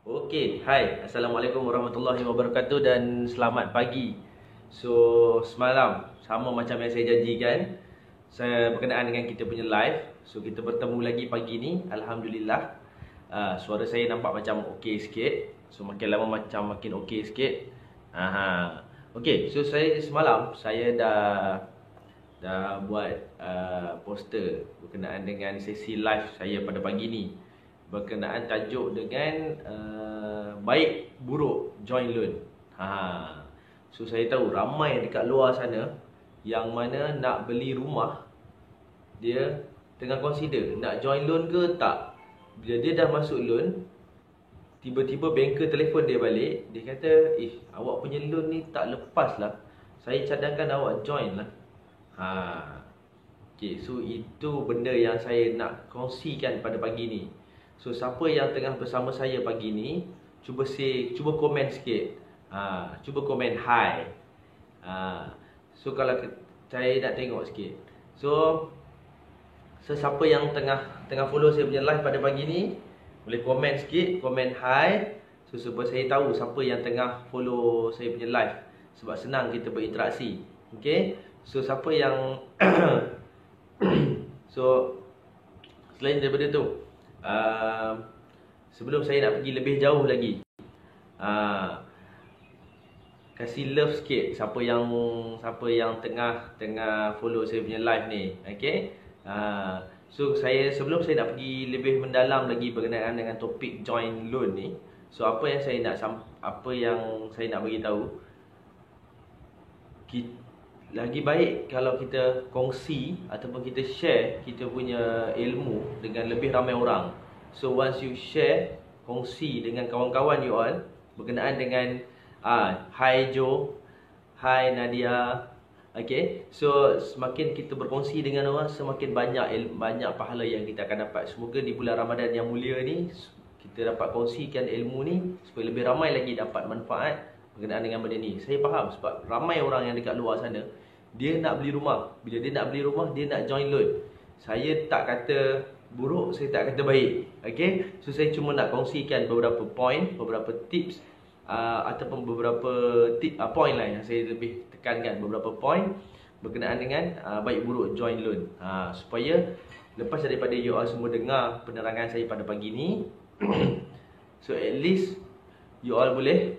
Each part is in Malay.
Okey, hai. Assalamualaikum warahmatullahi wabarakatuh dan selamat pagi. So, semalam sama macam yang saya janjikan, saya berkenaan dengan kita punya live. So, kita bertemu lagi pagi ni, alhamdulillah. Suara saya nampak macam okey sikit. So, makin lama macam makin okey sikit. Okey, so saya semalam saya dah buat poster berkenaan dengan sesi live saya pada pagi ni, berkenaan tajuk dengan baik buruk joint loan. So saya tahu ramai dekat luar sana yang mana nak beli rumah, dia tengah consider nak joint loan ke tak. Bila dia dah masuk loan, tiba-tiba banker telefon dia balik. Dia kata, awak punya loan ni tak lepas lah, saya cadangkan awak join lah. Okay, so itu benda yang saya nak kongsikan pada pagi ni. So siapa yang tengah bersama saya pagi ni, cuba komen sikit. Cuba komen hi. So kalau saya nak tengok sikit. So sesiapa yang tengah follow saya punya live pada pagi ni, boleh komen sikit, komen hi. So supaya saya tahu siapa yang tengah follow saya punya live, sebab senang kita berinteraksi. Okay, so siapa yang so selain daripada tu, sebelum saya nak pergi lebih jauh lagi, kasih love sikit siapa yang tengah follow saya punya live ni. Okay, so sebelum saya nak pergi lebih mendalam lagi berkenaan dengan topik joint loan ni, so apa yang saya nak bagi tahu, lagi baik kalau kita kongsi ataupun kita share kita punya ilmu dengan lebih ramai orang. So once you share, kongsi dengan kawan-kawan you all berkenaan dengan hi Joe, hi Nadia. Okay, so semakin kita berkongsi dengan orang, semakin banyak pahala yang kita akan dapat. Semoga di bulan Ramadan yang mulia ni kita dapat kongsikan ilmu ni supaya lebih ramai lagi dapat manfaat berkenaan dengan benda ni. Saya faham sebab ramai orang yang dekat luar sana, dia nak beli rumah. Bila dia nak beli rumah, dia nak join loan. Saya tak kata buruk, saya tak kata baik. Okay, so saya cuma nak kongsikan beberapa point, beberapa tips, ataupun beberapa point lah yang saya lebih tekankan. Beberapa point berkenaan dengan baik buruk join loan, supaya lepas daripada you all semua dengar penerangan saya pada pagi ni so at least you all boleh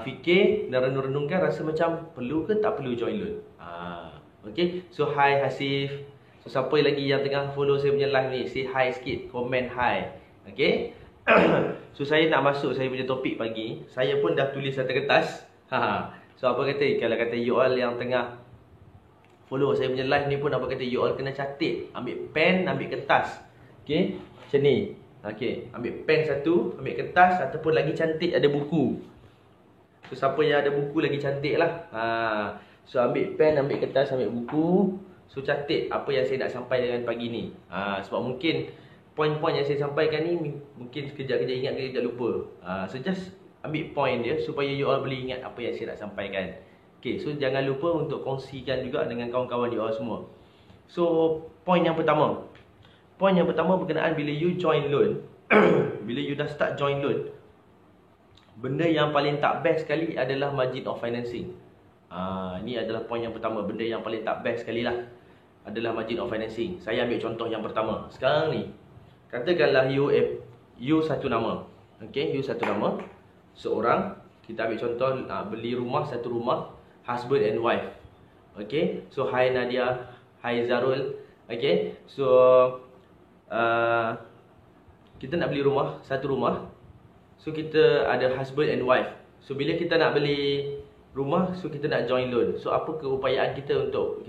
fikir dan renung-renungkan, rasa macam perlu ke tak perlu join loan. Okay, so hi Hasif. So siapa lagi yang tengah follow saya punya live ni, say hi sikit, komen hi. Okay. So saya nak masuk saya punya topik pagi. Saya pun dah tulis atas kertas. So apa kata, kalau kata you all yang tengah follow saya punya live ni pun, apa kata you all kena catat, ambil pen, ambil kertas. Okay, macam ni. Okay, ambil pen satu, ambil kertas, ataupun lagi cantik ada buku. So siapa yang ada buku lagi cantik lah. So ambil pen, ambil kertas, ambil buku. So catat apa yang saya nak sampaikan pagi ni. Sebab mungkin poin-poin yang saya sampaikan ni mungkin sekejap-kejap ingat, sekejap lupa. So just ambil point dia supaya you all boleh ingat apa yang saya nak sampaikan. Okay, so jangan lupa untuk kongsikan juga dengan kawan-kawan you all semua. So poin yang pertama berkenaan bila you join loan bila you dah start join loan, benda yang paling tak best sekali adalah margin of financing. Ini adalah poin yang pertama. Benda yang paling tak best sekali lah adalah margin of financing. Saya ambil contoh yang pertama. Sekarang ni, katakanlah you satu nama. Okay, you satu nama, seorang. Kita ambil contoh beli rumah, satu rumah, husband and wife. Okay, so hi Nadia, hi Zarul. Okay, so kita nak beli rumah, satu rumah. So kita ada husband and wife. So bila kita nak beli rumah, so kita nak join loan. So apa keupayaan kita untuk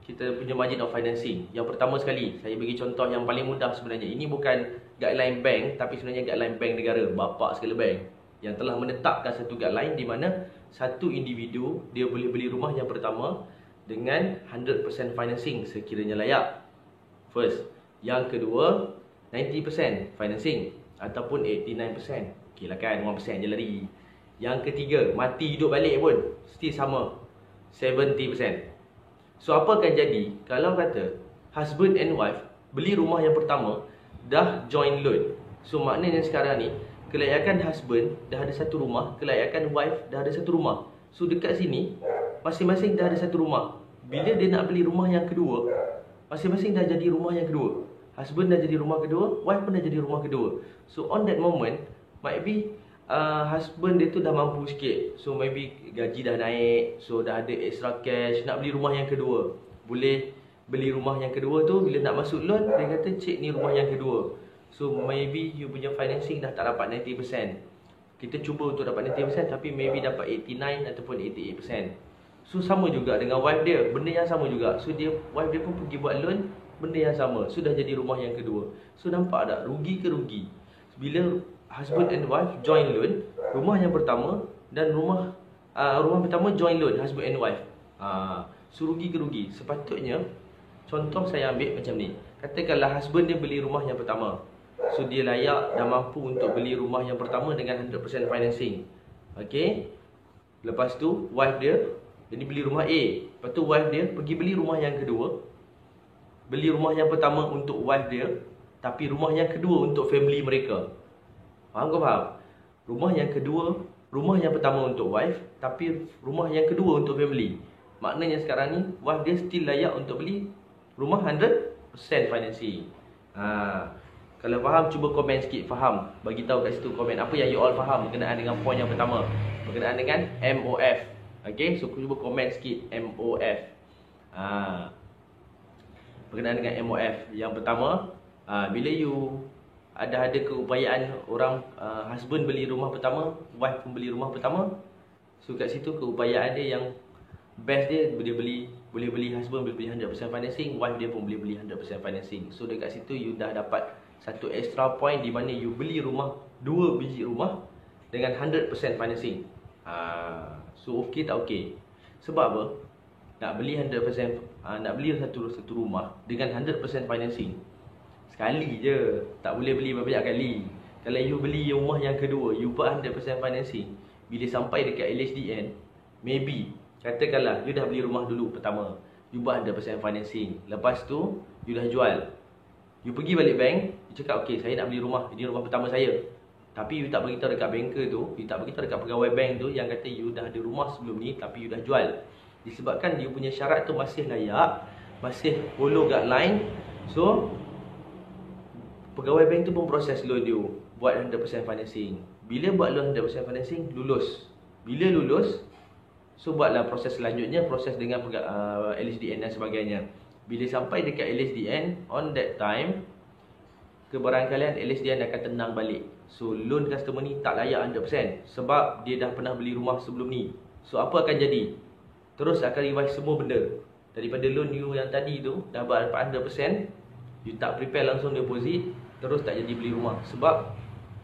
kita punya margin of financing? Yang pertama sekali, saya bagi contoh yang paling mudah sebenarnya. Ini bukan guideline bank, tapi sebenarnya guideline bank negara, bapa segala bank, yang telah menetapkan satu guideline di mana satu individu dia boleh beli rumah yang pertama dengan 100% financing sekiranya layak. First. Yang kedua, 90% financing ataupun 89%. Okey lah kan, 1% je lari. Yang ketiga, mati hidup balik pun still sama, 70%. So apa akan jadi kalau kata husband and wife beli rumah yang pertama dah join loan? So maknanya sekarang ni kelayakan husband dah ada satu rumah, kelayakan wife dah ada satu rumah. So dekat sini masing-masing dah ada satu rumah. Bila dia nak beli rumah yang kedua, masing-masing dah jadi rumah yang kedua. Husband dah jadi rumah kedua, wife pun dah jadi rumah kedua. So on that moment, might be husband dia tu dah mampu sikit. So maybe gaji dah naik, so dah ada extra cash, nak beli rumah yang kedua. Boleh beli rumah yang kedua tu, bila nak masuk loan, dia kata cik ni rumah yang kedua. So maybe you punya financing dah tak dapat 90%. Kita cuba untuk dapat 90%, tapi maybe dapat 89 ataupun 88%. So sama juga dengan wife dia, benda yang sama juga. So wife dia pun pergi buat loan, benda yang sama. Sudah jadi rumah yang kedua. So nampak tak rugi ke rugi? Bila husband and wife join loan, rumah yang pertama dan rumah pertama join loan, husband and wife. So rugi ke rugi? Sepatutnya contoh saya ambil macam ni. Katakanlah husband dia beli rumah yang pertama. So dia layak dan mampu untuk beli rumah yang pertama dengan 100% financing. Okay. Lepas tu wife dia jadi beli rumah A. Lepas tu wife dia pergi beli rumah yang kedua. Beli rumah yang pertama untuk wife dia, tapi rumah yang kedua untuk family mereka. Faham ke faham? Rumah yang kedua, rumah yang pertama untuk wife, tapi rumah yang kedua untuk family. Maknanya sekarang ni wife dia still layak untuk beli rumah 100% financing. Kalau faham, cuba komen sikit faham. Bagi tahu kat situ komen apa yang you all faham berkenaan dengan poin yang pertama, berkenaan dengan MOF. Okay, so cuba komen sikit MOF. Berkenaan dengan MOF. Yang pertama, bila you ada keupayaan orang, husband beli rumah pertama, wife pun beli rumah pertama. So kat situ keupayaan dia yang best dia, boleh beli husband boleh beli 100% financing, wife dia pun boleh beli 100% financing. So dekat situ you dah dapat satu extra point di mana you beli rumah, 2 biji rumah dengan 100% financing. So okey tak okey? Sebab apa? Nak beli 100%, nak beli satu rumah dengan 100% financing sekali je, tak boleh beli banyak kali. Kalau you beli rumah yang kedua, you buat 100% financing, bila sampai dekat LHDN, maybe katakanlah you dah beli rumah dulu pertama, you buat 100% financing, lepas tu you dah jual, you pergi balik bank, you cakap okay, saya nak beli rumah, ini rumah pertama saya. Tapi you tak beritahu dekat banker tu, you tak beritahu dekat pegawai bank tu yang kata you dah ada rumah sebelum ni, tapi you dah jual. Disebabkan dia punya syarat tu masih layak, masih follow guideline. So pegawai bank tu pun proses loan dia, buat 100% financing. Bila buat loan 100% financing, lulus. Bila lulus, so buatlah proses selanjutnya, proses dengan LHDN dan sebagainya. Bila sampai dekat LHDN, on that time, kebarangkalian LHDN akan tenang balik. So loan customer ni tak layak 100% sebab dia dah pernah beli rumah sebelum ni. So apa akan jadi? Terus akan revise semua benda. Daripada loan you yang tadi tu dah dapat 100%, you tak prepare langsung deposit, terus tak jadi beli rumah sebab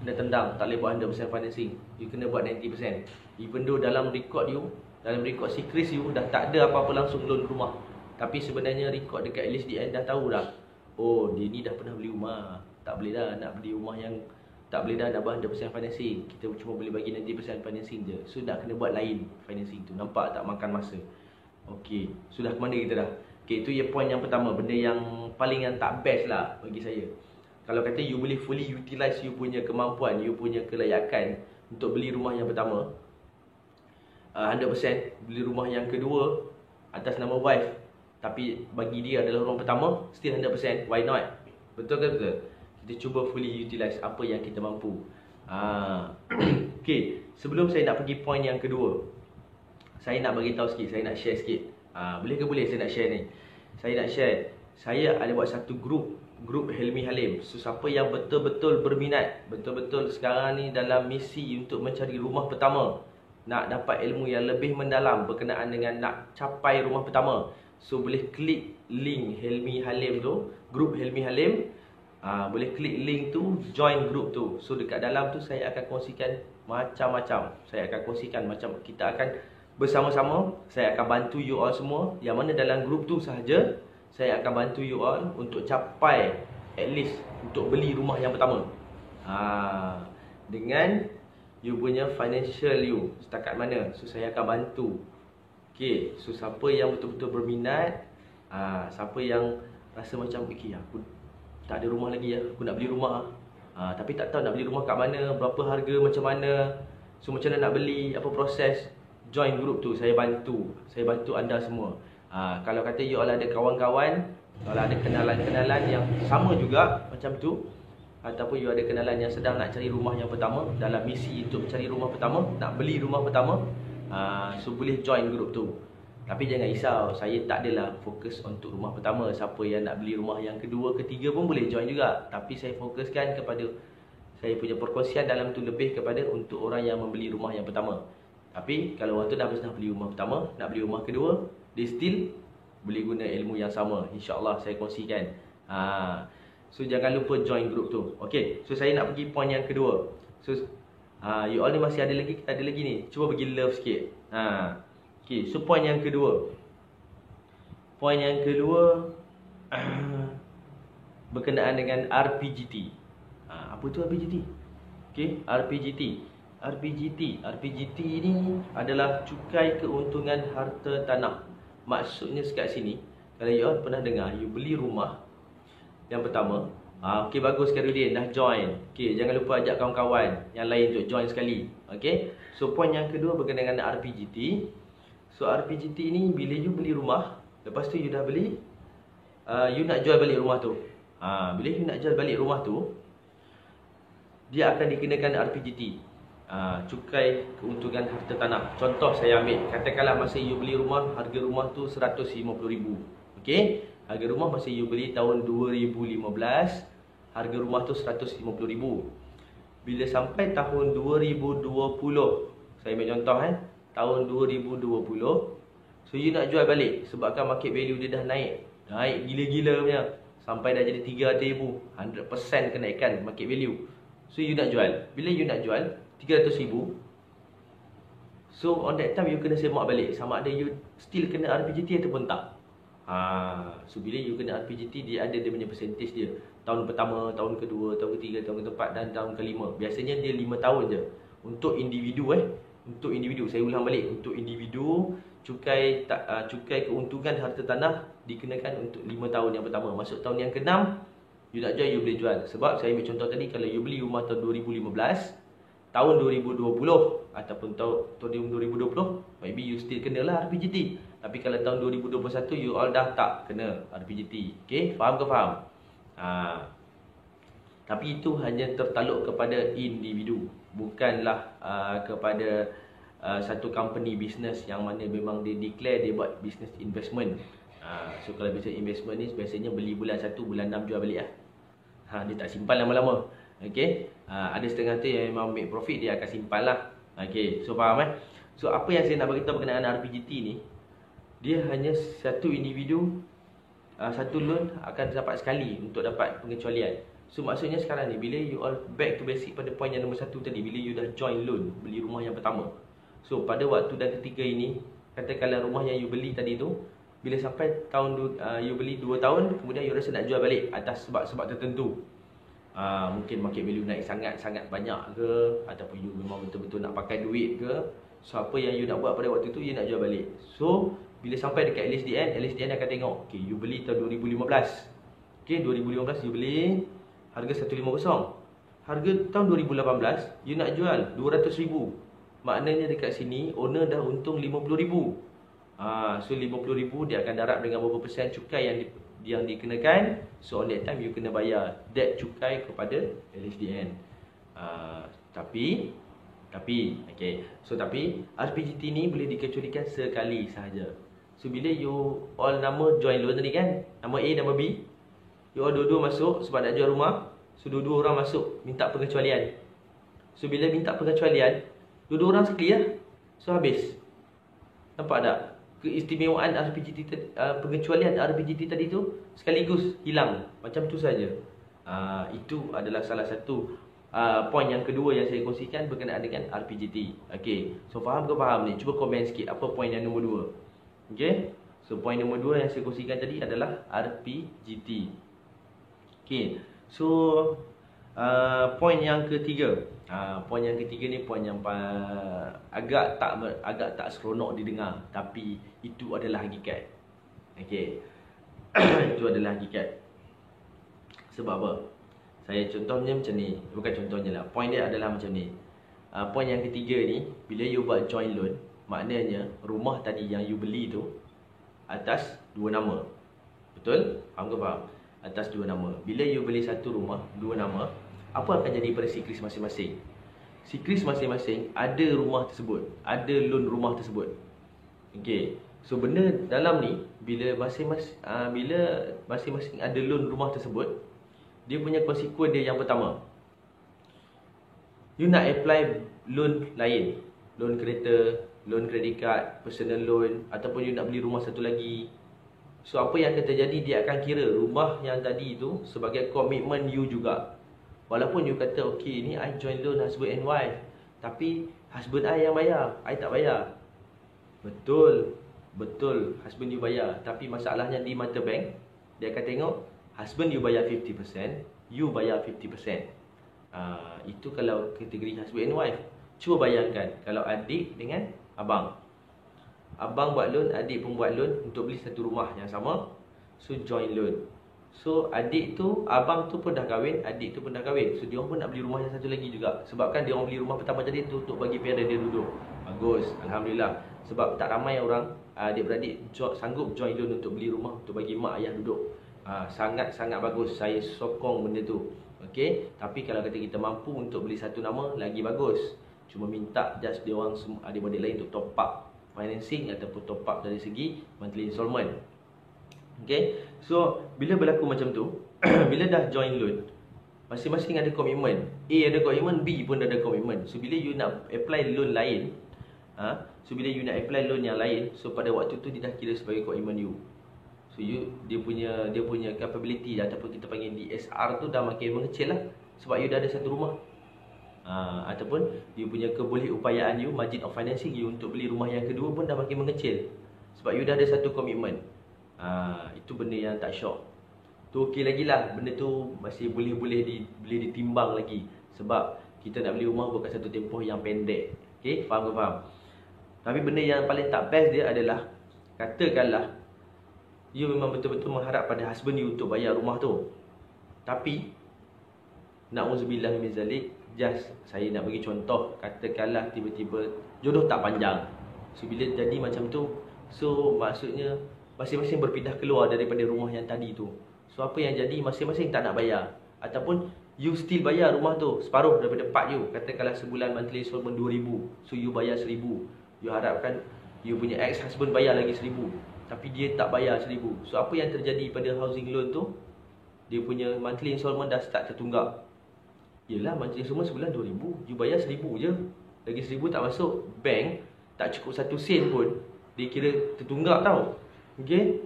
dah tendang, tak boleh buat 100% financing. You kena buat 90%. Even though dalam record you, dalam record secret you dah tak ada apa-apa langsung loan rumah, tapi sebenarnya record dekat LHDN dah tahu dah, oh dia ni dah pernah beli rumah, tak boleh dah nak beli rumah yang, tak boleh dah nak buat 100% financing, kita cuma boleh bagi 90% financing je. So dah kena buat lain financing tu. Nampak tak makan masa? Okey, sudah ke mana kita dah? Okey, itu ya point yang pertama, benda yang paling yang tak best lah bagi saya. Kalau kata you boleh fully utilize you punya kemampuan, you punya kelayakan untuk beli rumah yang pertama 100%, beli rumah yang kedua atas nama wife, tapi bagi dia adalah rumah pertama, still 100%, why not? Betul ke betul? Kita cuba fully utilize apa yang kita mampu. Okay, sebelum saya nak pergi point yang kedua, saya nak bagi tahu sikit, saya nak share sikit. Boleh ke boleh saya nak share ni? Saya nak share, saya ada buat satu grup Helmi Halim. So siapa yang betul-betul berminat, betul-betul sekarang ni dalam misi untuk mencari rumah pertama, nak dapat ilmu yang lebih mendalam berkenaan dengan nak capai rumah pertama, so boleh klik link Helmi Halim tu, grup Helmi Halim. Boleh klik link tu, join group tu. So dekat dalam tu saya akan kongsikan macam-macam. Saya akan kongsikan macam kita akan bersama-sama. Saya akan bantu you all semua. Yang mana dalam group tu sahaja saya akan bantu you all untuk capai at least untuk beli rumah yang pertama. Dengan you punya financial you setakat mana, so saya akan bantu. Okay, so siapa yang betul-betul berminat, siapa yang rasa macam okay, aku tak ada rumah lagi, aku nak beli rumah, Tapi tak tahu nak beli rumah kat mana, berapa harga, macam mana. So macam mana nak beli, apa proses. Join group tu, saya bantu anda semua. Kalau kata you all ada kawan-kawan, kalau ada kenalan-kenalan yang sama juga macam tu, ataupun you ada kenalan yang sedang nak cari rumah yang pertama, dalam misi untuk cari rumah pertama, nak beli rumah pertama, so boleh join group tu. Tapi jangan risau, saya tak adalah fokus untuk rumah pertama. Siapa yang nak beli rumah yang kedua, ketiga pun boleh join juga. Tapi saya fokuskan kepada, saya punya perkongsian dalam tu lebih kepada untuk orang yang membeli rumah yang pertama. Tapi kalau orang tu dah beli rumah pertama, nak beli rumah kedua, dia still boleh guna ilmu yang sama. InsyaAllah saya kongsikan. So jangan lupa join group tu. Okay, so saya nak pergi point yang kedua. So you all ni masih ada lagi, kita ada lagi ni. Cuba bagi love sikit. Okay, so point yang kedua. Point yang kedua berkenaan dengan RPGT. Apa tu RPGT? Okay, RPGT ni adalah cukai keuntungan harta tanah. Maksudnya sekat sini, kalau you all pernah dengar, you beli rumah yang pertama, okay, bagus Karudin dah join. Okay, jangan lupa ajak kawan-kawan yang lain untuk join sekali. Okay, so point yang kedua berkenaan dengan RPGT. So RPGT ni bila you beli rumah, lepas tu you dah beli, you nak jual balik rumah tu. Bila you nak jual balik rumah tu, dia akan dikenakan RPGT, cukai keuntungan harta tanah. Contoh saya ambil, katakanlah masa you beli rumah, harga rumah tu 150,000. Okey, harga rumah masa you beli tahun 2015, harga rumah tu 150,000. Bila sampai tahun 2020, saya ambil contoh tahun 2020, so you nak jual balik sebabkan market value dia dah naik gila-gila punya, sampai dah jadi 300,000, 100% kenaikan market value. So you nak jual, bila you nak jual 300,000, so on that time you kena semak balik sama ada you still kena RPGT ataupun tak. So bila you kena RPGT, dia ada dia punya percentage dia. Tahun pertama, tahun kedua, tahun ketiga, tahun keempat dan tahun kelima. Biasanya dia 5 tahun je. Untuk individu untuk individu, saya ulang balik, untuk individu cukai keuntungan harta tanah dikenakan untuk 5 tahun yang pertama. Masuk tahun yang ke-6, you nak jual, you boleh jual. Sebab saya ambil contoh tadi, kalau you beli rumah tahun 2015, tahun 2020 ataupun tahun 2020, maybe you still kenalah RPGT. Tapi kalau tahun 2021, you all dah tak kena RPGT. Okay, faham ke faham? Tapi itu hanya tertaluk kepada individu, bukanlah kepada satu company business yang mana memang dia declare dia buat business investment. So kalau business investment ni biasanya beli bulan 1, bulan 6 jual balik dia tak simpan lama-lama. Okay, ada setengah tu yang memang make profit, dia akan simpan lah. Okay, so faham So apa yang saya nak beritahu berkenaan RPGT ni, dia hanya satu individu, satu loan akan dapat sekali untuk dapat pengecualian. So maksudnya sekarang ni, bila you all back to basic pada point yang nombor 1 tadi, bila you dah join loan, beli rumah yang pertama. So pada waktu dan ketika ini, katakanlah rumah yang you beli tadi tu, bila sampai tahun you beli 2 tahun, kemudian you rasa nak jual balik atas sebab-sebab tertentu. Mungkin market value naik sangat-sangat banyak ke, ataupun you memang betul-betul nak pakai duit ke. So apa yang you nak buat pada waktu tu, you nak jual balik. So bila sampai dekat LSDN akan tengok, okay, you beli tahun 2015. Okay, 2015 you beli harga 150. Harga tahun 2018 you nak jual 200,000. Maknanya dekat sini owner dah untung 50,000. So 50,000 dia akan darab dengan berapa persen cukai yang dikenakan. So on that time you kena bayar that cukai kepada LSDN. Tapi okay, so tapi RPGT ni boleh dikecualikan sekali sahaja. So bila you all nama join loan tadi kan, nama A, nama B, you all dua-dua masuk sebab nak jual rumah. So dua-dua orang masuk minta pengecualian. So bila minta pengecualian, dua-dua orang sekali so habis. Nampak tak? Keistimewaan RPGT pengecualian RPGT tadi tu sekaligus hilang. Macam tu saja. Itu adalah salah satu point yang kedua yang saya kongsikan berkenaan dengan RPGT. Okay, so faham ke faham ni? Cuba komen sikit apa point yang nombor 2. Okay, so point nombor 2 yang saya kongsikan tadi adalah RPGT. Okay, so point yang ketiga. Point yang ketiga ni point yang agak tak seronok didengar, tapi itu adalah hakikat. Okay, itu adalah hakikat. Sebab apa? Saya contohnya macam ni. Bukan contohnya lah. Point dia adalah macam ni. Point yang ketiga ni, bila you buat joint loan, maknanya rumah tadi yang you beli tu atas dua nama. Betul? Faham ke faham? Atas dua nama. Bila you beli satu rumah, dua nama, apa akan jadi pada sikris masing-masing? Sikris masing-masing ada rumah tersebut, ada loan rumah tersebut. Okey. So benda dalam ni, bila masing-masing ada loan rumah tersebut, dia punya konsekuen dia yang pertama, you nak apply loan lain, loan kereta, loan credit card, personal loan, ataupun you nak beli rumah satu lagi. So apa yang akan terjadi, dia akan kira rumah yang tadi tu sebagai komitmen you juga. Walaupun you kata, okay ni I joint loan husband and wife, tapi husband I yang bayar, I tak bayar. Betul, husband you bayar. Tapi masalahnya di mata bank, dia akan tengok husband you bayar 50%, you bayar 50%. Itu kalau kategori husband and wife. Cuba bayangkan kalau adik dengan abang. Abang buat loan, adik pun buat loan untuk beli satu rumah yang sama. So joint loan. So adik tu, abang tu pun dah kahwin, adik tu pun dah kahwin. So dia orang pun nak beli rumah yang satu lagi juga. Sebabkan dia orang beli rumah pertama tadi tu untuk bagi parent dia duduk. Bagus, alhamdulillah. Sebab tak ramai orang adik-beradik sanggup joint loan untuk beli rumah untuk bagi mak ayah duduk. Sangat-sangat bagus. Saya sokong benda tu. Okey, tapi kalau kata kita mampu untuk beli satu nama, lagi bagus. Cuma minta just dia orang adik-beradik lain untuk top up financing ataupun top up dari segi monthly installment. Okay, so bila berlaku macam tu, bila dah joint loan, masing-masing ada komitmen. A ada komitmen, B pun ada komitmen. So bila you nak apply loan lain, bila you nak apply loan yang lain, so pada waktu tu dia dah kira sebagai komitmen you. So dia punya capability ataupun kita panggil DSR tu dah makin mengecil lah. Sebab you dah ada satu rumah. Ataupun you punya kebolehupayaan you, margin of financing you untuk beli rumah yang kedua pun dah makin mengecil. Sebab you dah ada satu komitmen. Itu benda yang tak syok. Tu okey lagi lah. Benda tu masih boleh ditimbang lagi. Sebab kita nak beli rumah bukan satu tempoh yang pendek. Okay, faham ke faham? Tapi benda yang paling tak best dia adalah, katakanlah you memang betul-betul mengharap pada husband you untuk bayar rumah tu, tapi na'udzubillah min zalik, just saya nak bagi contoh, katakanlah tiba-tiba jodoh tak panjang. So bila jadi macam tu, so maksudnya masing-masing berpindah keluar daripada rumah yang tadi tu. So apa yang jadi, masing-masing tak nak bayar. Ataupun you still bayar rumah tu separuh daripada part you. Katakanlah sebulan monthly installment 2,000, so you bayar 1,000. You harapkan you punya ex-husband bayar lagi 1,000, tapi dia tak bayar 1,000. So apa yang terjadi pada housing loan tu, dia punya monthly installment dah start tertunggak. Yelah, monthly installment sebulan 2,000, you bayar 1,000 je. Lagi 1,000 tak masuk, bank tak cukup 1 sen pun dia kira tertunggak tau. Okay,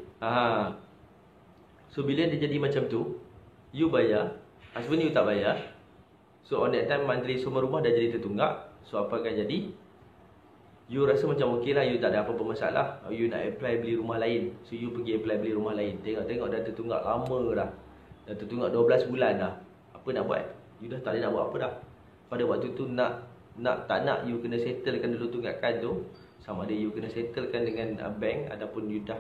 so bila dia jadi macam tu, you bayar, husband you tak bayar. So on that time monthly installment rumah dah jadi tertunggak. So apa akan jadi? You rasa macam okey lah, you tak ada apa-apa masalah. You nak apply beli rumah lain, so you pergi apply beli rumah lain. Tengok-tengok dah tertunggak lama dah. Dah tertunggak 12 bulan dah. Apa nak buat? You dah tak boleh nak buat apa dah. Pada waktu tu tak nak, you kena settlekan dulu tunggakan tu. Sama ada you kena settlekan dengan bank, ataupun you dah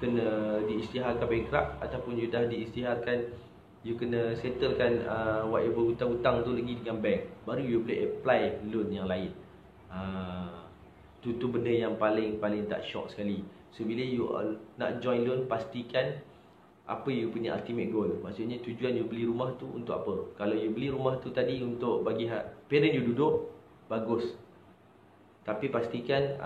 kena diisytiharkan bankrupt, ataupun you dah diisytiharkan you kena settlekan whatever hutang-hutang tu lagi dengan bank, baru you boleh apply loan yang lain. Tu benda yang paling tak syok sekali. So bila you nak join loan, pastikan apa you punya ultimate goal. Maksudnya tujuan you beli rumah tu untuk apa. Kalau you beli rumah tu tadi untuk bagi parent you duduk, bagus. Tapi pastikan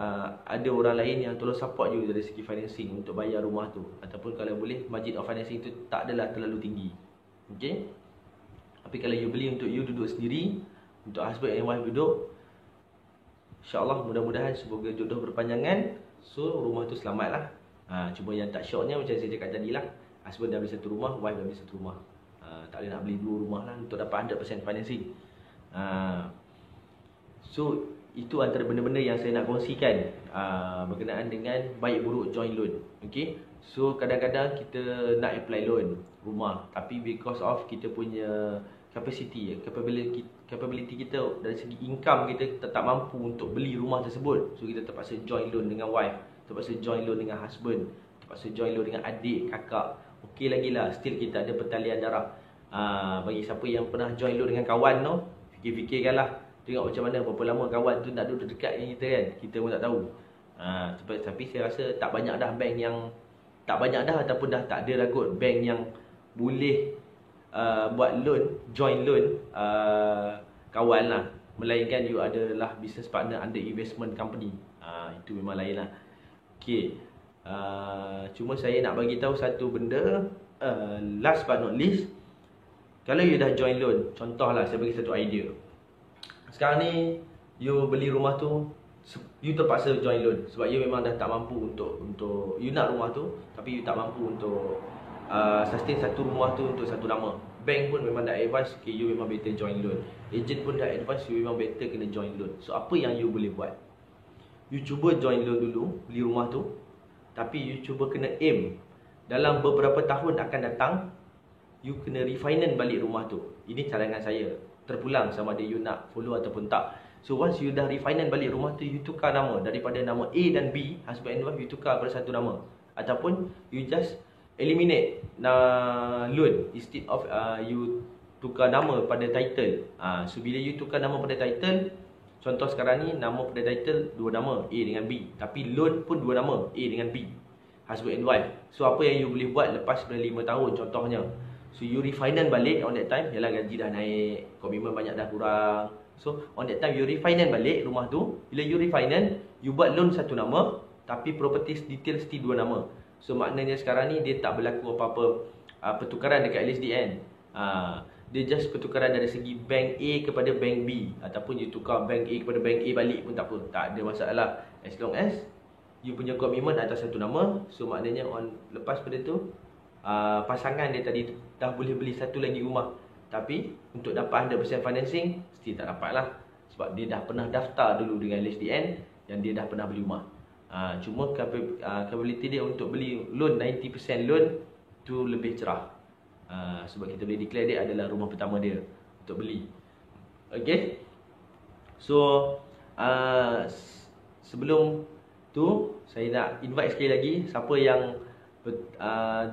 ada orang lain yang tolong support you dari segi financing untuk bayar rumah tu. Ataupun kalau boleh, margin of financing tu tak adalah terlalu tinggi. Okay. Tapi kalau you beli untuk you duduk sendiri, untuk husband and wife duduk, InsyaAllah mudah-mudahan semoga jodoh berpanjangan. So rumah tu selamat lah. Cuma yang tak syoknya macam saya cakap tadi lah, husband dah beli satu rumah, wife dah beli satu rumah. Tak boleh nak beli 2 rumah lah untuk dapat 100% financing. So itu antara benda-benda yang saya nak kongsikan berkenaan dengan baik buruk joint loan. Okay. So kadang-kadang kita nak apply loan rumah, tapi because of kita punya capability kita dari segi income kita tak mampu untuk beli rumah tersebut. So kita terpaksa joint loan dengan wife, terpaksa joint loan dengan husband, terpaksa joint loan dengan adik, kakak. Okey lagi lah, still kita ada pertalian darah. Bagi siapa yang pernah join loan dengan kawan tu, fikir-fikirkanlah, tengok macam mana, berapa lama kawan tu nak duduk dekat dengan kita kan. Kita pun tak tahu. Tapi saya rasa tak banyak dah bank yang, tak banyak dah ataupun dah tak ada lah kot bank yang boleh buat loan, join loan kawan lah. Melainkan you adalah business partner under investment company. Itu memang lain lah. Okay. Cuma saya nak bagi tahu satu benda, last but not least, kalau you dah join loan, contohlah saya bagi satu idea. Sekarang ni you beli rumah tu, you terpaksa join loan sebab you memang dah tak mampu untuk you nak rumah tu, tapi you tak mampu untuk sustain satu rumah tu untuk satu nama. Bank pun memang dah advise, okay, you memang better join loan. Agent pun dah advise you memang better kena join loan. So apa yang you boleh buat? You cuba join loan dulu, beli rumah tu, tapi you cuba kena aim dalam beberapa tahun akan datang you kena refinance balik rumah tu. Ini cadangan saya, terpulang sama ada you nak follow ataupun tak. So once you dah refinance balik rumah tu, you tukar nama daripada nama A dan B, husband and wife, you tukar pada satu nama. Ataupun you just eliminate loan instead of you tukar nama pada title. So bila you tukar nama pada title, contoh sekarang ni nama pada title dua nama, A dengan B, tapi loan pun dua nama, A dengan B, husband and wife. So apa yang you boleh buat lepas pada 5 tahun contohnya, so you refinance balik on that time, yalah gaji dah naik, komitmen banyak dah kurang. So on that time you refinance balik rumah tu. Bila you refinance, you buat loan satu nama, tapi properties detail mesti dua nama. So maknanya sekarang ni dia tak berlaku apa-apa pertukaran dekat LSDN. Dia just pertukaran dari segi bank A kepada bank B, ataupun you tukar bank A kepada bank A balik pun tak apa, tak ada masalah. As long as you punya komitmen atas satu nama. So maknanya lepas pada tu pasangan dia tadi dah boleh beli satu lagi rumah, tapi untuk dapat 100% financing still tak dapat lah, sebab dia dah pernah daftar dulu dengan LSDN dan dia dah pernah beli rumah. Cuma capability dia untuk beli loan 90% loan tu lebih cerah, sebab kita boleh declare dia adalah rumah pertama dia untuk beli. Okay. So sebelum tu saya nak invite sekali lagi siapa yang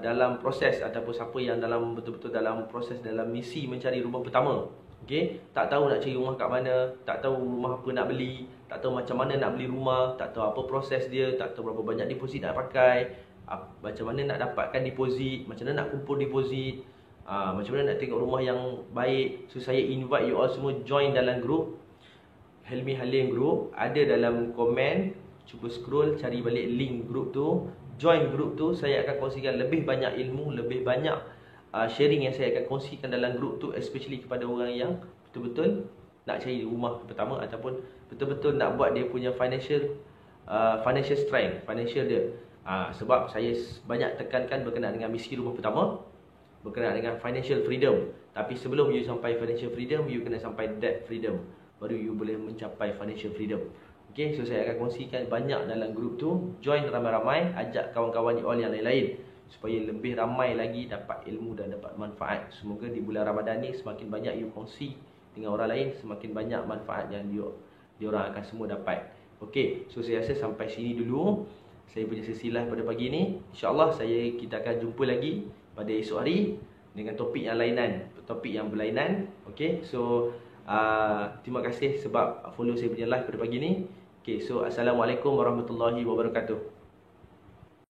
dalam proses ataupun siapa yang dalam betul-betul dalam proses, dalam misi mencari rumah pertama. Okey, tak tahu nak cari rumah kat mana, tak tahu rumah apa nak beli, tak tahu macam mana nak beli rumah, tak tahu apa proses dia, tak tahu berapa banyak deposit nak pakai, macam mana nak dapatkan deposit, macam mana nak kumpul deposit, macam mana nak tengok rumah yang baik. So saya invite you all semua join dalam group Helmi Halim Group. Ada dalam komen, cuba scroll cari balik link group tu. Join group tu, saya akan kongsikan lebih banyak ilmu, lebih banyak sharing yang saya akan kongsikan dalam group tu, especially kepada orang yang betul-betul nak cari rumah pertama ataupun betul-betul nak buat dia punya financial strength, financial dia. Sebab saya banyak tekankan berkenaan dengan misi rumah pertama, berkenaan dengan financial freedom. Tapi sebelum you sampai financial freedom, you kena sampai debt freedom, baru you boleh mencapai financial freedom. Okay, so saya akan kongsikan banyak dalam grup tu. Join ramai-ramai, ajak kawan-kawan you all yang lain-lain, supaya lebih ramai lagi dapat ilmu dan dapat manfaat. Semoga di bulan Ramadan ni semakin banyak you kongsi dengan orang lain, semakin banyak manfaat yang diorang akan semua dapat. Okay, so saya rasa sampai sini dulu saya punya sesi live pada pagi ni. InsyaAllah kita akan jumpa lagi pada esok hari dengan topik yang lainan, topik yang berlainan. Okay, so terima kasih sebab follow saya punya live pada pagi ni. Okay, so Assalamualaikum warahmatullahi wabarakatuh.